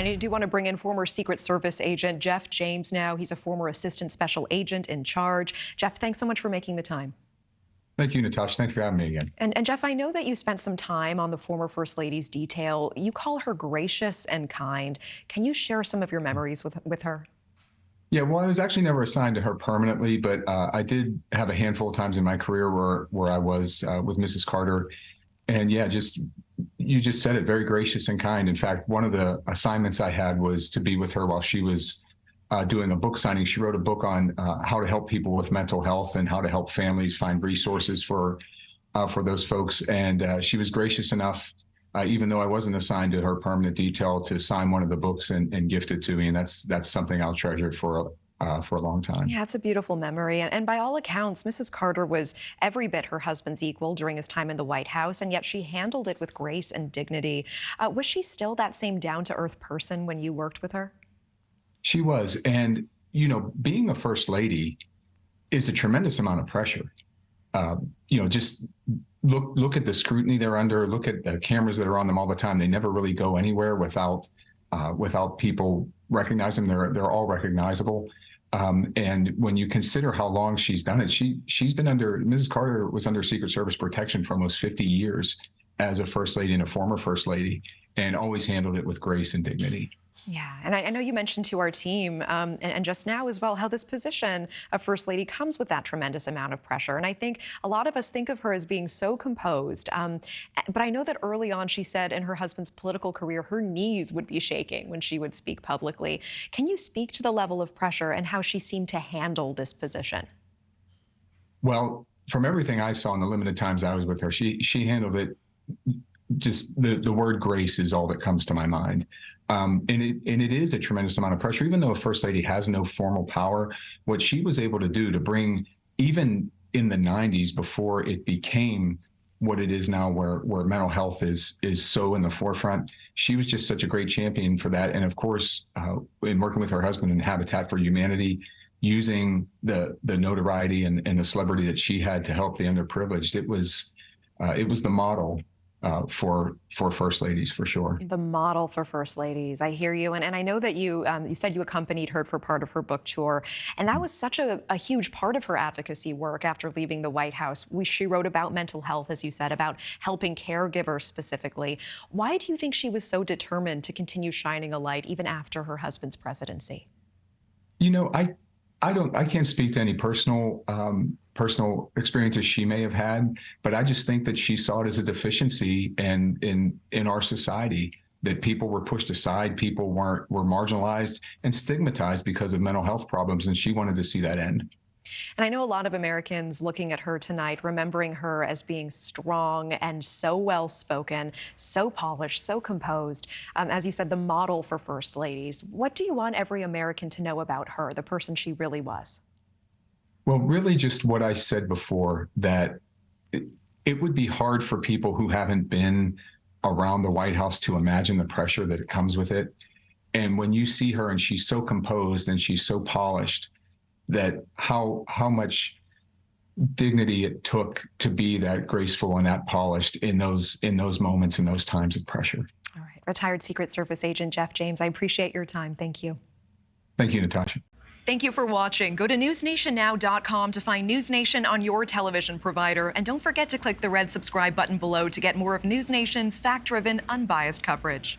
I do want to bring in former Secret Service agent Jeff James now. He's a former assistant special agent in charge. Jeff, thanks so much for making the time. Thank you, Natasha. Thanks for having me again. And Jeff, I know that you spent some time on the former First Lady's detail. You call her gracious and kind. Can you share some of your memories with her? Yeah, well, I was actually never assigned to her permanently, but I did have a handful of times in my career where I was with Mrs. Carter. And yeah, you just said it, very gracious and kind. In fact, one of the assignments I had was to be with her while she was doing a book signing. She wrote a book on how to help people with mental health and how to help families find resources for those folks. And she was gracious enough, even though I wasn't assigned to her permanent detail, to sign one of the books and gift it to me. And that's something I'll treasure for a long time. Yeah, it's a beautiful memory. And by all accounts, Mrs. Carter was every bit her husband's equal during his time in the White House, and yet she handled it with grace and dignity. Was she still that same down-to-earth person when you worked with her? She was. And, you know, being a first lady is a tremendous amount of pressure. Just look at the scrutiny they're under, look at the cameras that are on them all the time. They never really go anywhere without people recognizing them. They're all recognizable. And when you consider how long she's done it, Mrs. Carter was under Secret Service protection for almost 50 years as a first lady and a former first lady, and always handled it with grace and dignity. Yeah, and I know you mentioned to our team and just now as well how this position of First Lady comes with that tremendous amount of pressure. And I think a lot of us think of her as being so composed. But I know that early on she said in her husband's political career, her knees would be shaking when she would speak publicly. Can you speak to the level of pressure and how she seemed to handle this position? Well, from everything I saw in the limited times I was with her, she handled it. Just the word grace is all that comes to my mind. And it is a tremendous amount of pressure. Even though a first lady has no formal power, what she was able to do to bring, even in the 90s, before it became what it is now, where mental health is so in the forefront, she was just such a great champion for that. And of course, in working with her husband in Habitat for Humanity, using the notoriety and the celebrity that she had to help the underprivileged, it was the model for first ladies, for sure. The model for first ladies. I hear you. And I know that you said you accompanied her for part of her book tour. And that was such a huge part of her advocacy work after leaving the White House. She wrote about mental health, as you said, about helping caregivers specifically. Why do you think she was so determined to continue shining a light even after her husband's presidency? You know, I can't speak to any personal experiences she may have had, but I just think that she saw it as a deficiency in our society, that people were pushed aside, people were marginalized and stigmatized because of mental health problems, and she wanted to see that end. And I know a lot of Americans looking at her tonight, remembering her as being strong and so well-spoken, so polished, so composed. As you said, the model for first ladies. What do you want every American to know about her, the person she really was? Well, really just what I said before, that it would be hard for people who haven't been around the White House to imagine the pressure that comes with it. And when you see her and she's so composed and she's so polished, that how much dignity it took to be that graceful and that polished in those moments, in those times of pressure. All right. Retired Secret Service agent Jeff James, I appreciate your time. Thank you. Thank you, Natasha. Thank you for watching. Go to newsnationnow.com to find NewsNation on your television provider. And don't forget to click the red subscribe button below to get more of NewsNation's fact-driven, unbiased coverage.